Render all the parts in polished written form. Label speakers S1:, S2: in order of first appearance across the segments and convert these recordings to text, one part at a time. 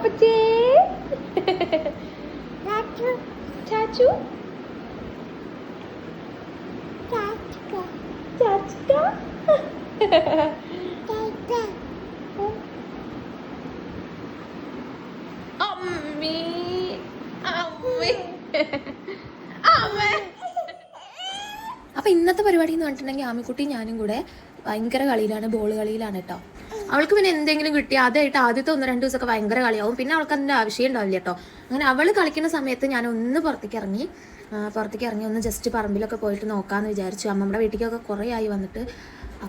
S1: അപ്പച്ചേ ചാച്ചു ചാച്ചിക്ക അമ്മേ അമ്മേ അമ്മേ. അപ്പൊ ഇന്നത്തെ പരിപാടി എന്ന് പറഞ്ഞിട്ടുണ്ടെങ്കിൽ ആമിക്കുട്ടി ഞാനും കൂടെ ഭയങ്കര കളിയിലാണ്, ബോൾ കളിയിലാണ് കേട്ടോ. അവൾക്ക് പിന്നെ എന്തെങ്കിലും കിട്ടിയാൽ അതായിട്ട് ആദ്യത്തെ 1-2 ദിവസമൊക്കെ ഭയങ്കര കളിയാവും, പിന്നെ അവൾക്ക് അതിൻ്റെ ആവശ്യം ഉണ്ടാവില്ല കേട്ടോ. അങ്ങനെ അവൾ കളിക്കുന്ന സമയത്ത് ഞാൻ ഒന്ന് പുറത്തേക്ക് ഇറങ്ങി ഒന്ന് ജസ്റ്റ് പറമ്പിലൊക്കെ പോയിട്ട് നോക്കാമെന്ന് വിചാരിച്ചു. അമ്മമ്മയുടെ വീട്ടിലേക്കൊക്കെ കുറേ ആയി വന്നിട്ട്.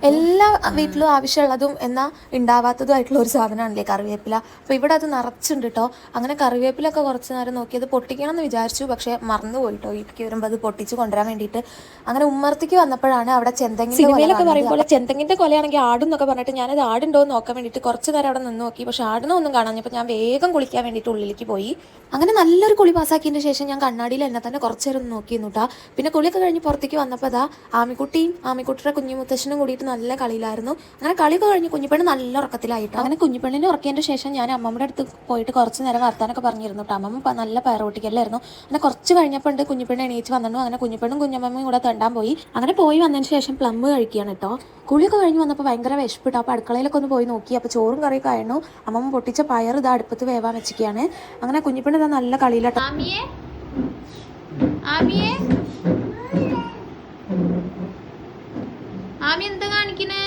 S1: എല്ലാ വീട്ടിലും ആവശ്യമുള്ളതും എന്നാൽ ഉണ്ടാവാത്തതുമായിട്ടുള്ള ഒരു സാധനമാണല്ലേ കറിവേപ്പില. അപ്പോൾ ഇവിടെ അത് നിറച്ചുണ്ട് കേട്ടോ. അങ്ങനെ കറിവേപ്പിലൊക്കെ കുറച്ച് നേരം നോക്കിയത് പൊട്ടിക്കണം എന്ന് വിചാരിച്ചു, പക്ഷേ മറന്നു പോയിട്ടോ. വീട്ടിലേക്ക് വരുമ്പോൾ അത് പൊട്ടിച്ച് കൊണ്ടുവരാൻ വേണ്ടിയിട്ട്. അങ്ങനെ ഉമ്മർത്തേക്ക് വന്നപ്പോഴാണ് അവിടെ ചെന്തെങ്ങിൻ്റെ സിനിമയിലൊക്കെ പറയുമ്പോൾ ചെന്തെങ്ങിൻ്റെ കൊലയാണെങ്കിൽ ആടും എന്നൊക്കെ പറഞ്ഞിട്ട് ഞാനത് ആടുണ്ടോ എന്ന് നോക്കാൻ വേണ്ടിയിട്ട് കുറച്ച് നേരം അവിടെ നിന്ന് നോക്കി. പക്ഷേ ആടിനൊന്നും കാണാഞ്ഞപ്പോൾ ഞാൻ വേഗം കുളിക്കാൻ വേണ്ടിയിട്ട് ഉള്ളിലേക്ക് പോയി. അങ്ങനെ നല്ലൊരു കുളി പാസ്സാക്കിയതിന് ശേഷം ഞാൻ കണ്ണാടിയിൽ എന്നെ തന്നെ കുറച്ച് നേരം നോക്കി നിന്നുട്ടാ. പിന്നെ കുളിയൊക്കെ കഴിഞ്ഞ് പുറത്തേക്ക് വന്നപ്പോൾ അതാ ആമിക്കുട്ടിയുടെ കുഞ്ഞുമുത്തശ്ശനും കൂടി നല്ല കളിയിലായിരുന്നു. അങ്ങനെ കളിയൊക്കെ കഴിഞ്ഞ് കുഞ്ഞിപ്പെണ്ണ് നല്ല ഉറക്കത്തിലായിട്ട്. അങ്ങനെ കുഞ്ഞിപ്പെണ്ണിനെ ഉറക്കിയതിന്റെ ശേഷം ഞാൻ അമ്മമ്മയുടെ അടുത്ത് പോയിട്ട് കുറച്ച് നേരം വർത്താനൊക്കെ പറഞ്ഞിരുന്നു കേട്ടോ. അമ്മമ്മ നല്ല പയറോട്ടിക്കല്ലായിരുന്നു. അങ്ങനെ കുറച്ച് കഴിഞ്ഞപ്പോൾ കുഞ്ഞിപ്പെണ്ണ് എണീച്ച് വന്നു. അങ്ങനെ കുഞ്ഞിപ്പെണ്ണും കുഞ്ഞമ്മയും കൂടെ തണ്ടാൻ പോയി. അങ്ങനെ പോയി വന്നതിന് ശേഷം പ്ലം കഴിക്കുകയാണ് കേട്ടോ. കുളിയൊക്കെ കഴിഞ്ഞ് വന്നപ്പോൾ ഭയങ്കര വിശപ്പിട്ടോ. അപ്പോൾ അടുക്കളയിലൊക്കെ ഒന്ന് പോയി നോക്കി. അപ്പോൾ ചോറും കറിയൊക്കെ ആയിരുന്നു. അമ്മമ്മ പൊട്ടിച്ച പയർ ഇതാ അടുപ്പത്ത് വേവാൻ വെച്ചിരിക്കുകയാണ്. അങ്ങനെ കുഞ്ഞിപ്പെണ്ണ് ഇതാ നല്ല കളിയിലാട്ടോ. ആമി എന്താ കാണിക്കണേ?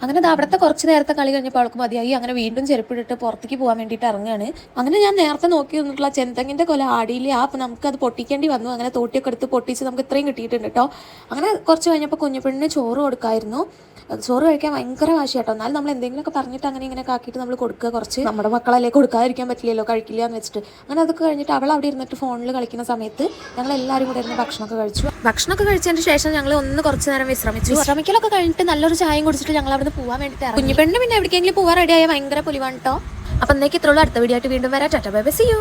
S1: അങ്ങനെ അവിടുത്തെ കുറച്ച് നേരത്തെ കളി കഴിഞ്ഞപ്പോൾ അവൾക്ക് മതിയായി. അങ്ങനെ വീണ്ടും ചെരുപ്പിട്ടിട്ട് പുറത്തേക്ക് പോകാൻ വേണ്ടിയിട്ട് ഇറങ്ങുകയാണ്. അങ്ങനെ ഞാൻ നേരത്തെ നോക്കി നിന്നിട്ടുള്ള ചെന്തെങ്ങിൻ്റെ കൊല ആടിയില്ല. അപ്പം നമുക്കത് പൊട്ടിക്കേണ്ടി വന്നു. അങ്ങനെ തോട്ടിയൊക്കെ എടുത്ത് പൊട്ടിച്ച് നമുക്ക് ഇത്രയും കിട്ടിയിട്ടുണ്ട് കേട്ടോ. അങ്ങനെ കുറച്ച് കഴിഞ്ഞപ്പോൾ കുഞ്ഞുപെണ്ണിന് ചോറ് കൊടുക്കായിരുന്നു. ചോറ് കഴിക്കാൻ ഭയങ്കര വാശി കേട്ടോ. എന്നാലും നമ്മൾ എന്തെങ്കിലുമൊക്കെ പറഞ്ഞിട്ട് അങ്ങനെ ഇങ്ങനെ ആക്കിയിട്ട് നമ്മൾ കൊടുക്കുക. കുറച്ച് നമ്മുടെ മക്കളല്ലേ, കൊടുക്കാതിരിക്കാൻ പറ്റില്ലല്ലോ, കഴിക്കില്ല എന്ന് വെച്ചിട്ട്. അങ്ങനെ അതൊക്കെ കഴിഞ്ഞിട്ട് അവൾ അവിടെ ഇരുന്നിട്ട് ഫോണിൽ കളിക്കുന്ന സമയത്ത് ഞങ്ങൾ എല്ലാവരും കൂടെ ഇരുന്ന് ഭക്ഷണമൊക്കെ കഴിച്ചു. ഭക്ഷണമൊക്കെ കഴിച്ചതിന് ശേഷം ഞങ്ങൾ ഒന്ന് കുറച്ച് നേരം വിശ്രമിക്കലൊക്കെ കഴിഞ്ഞിട്ട് നല്ലൊരു ചായയും കുടിച്ചിട്ട് ഞങ്ങൾ അവിടെ പോകാൻ വേണ്ടിയിട്ട്. കുഞ്ഞുപെണ്ണ് പിന്നെ എവിടേക്കെങ്കിലും പോകാൻ റെഡിയായ ഭയങ്കര പുലിവാണ് കേട്ടോ. അപ്പം എന്നേക്ക് ഇത്രയുള്ളൂ. അടുത്ത വീഡിയോ ആയിട്ട് വീണ്ടും വരാം. Tata bye bye, see U.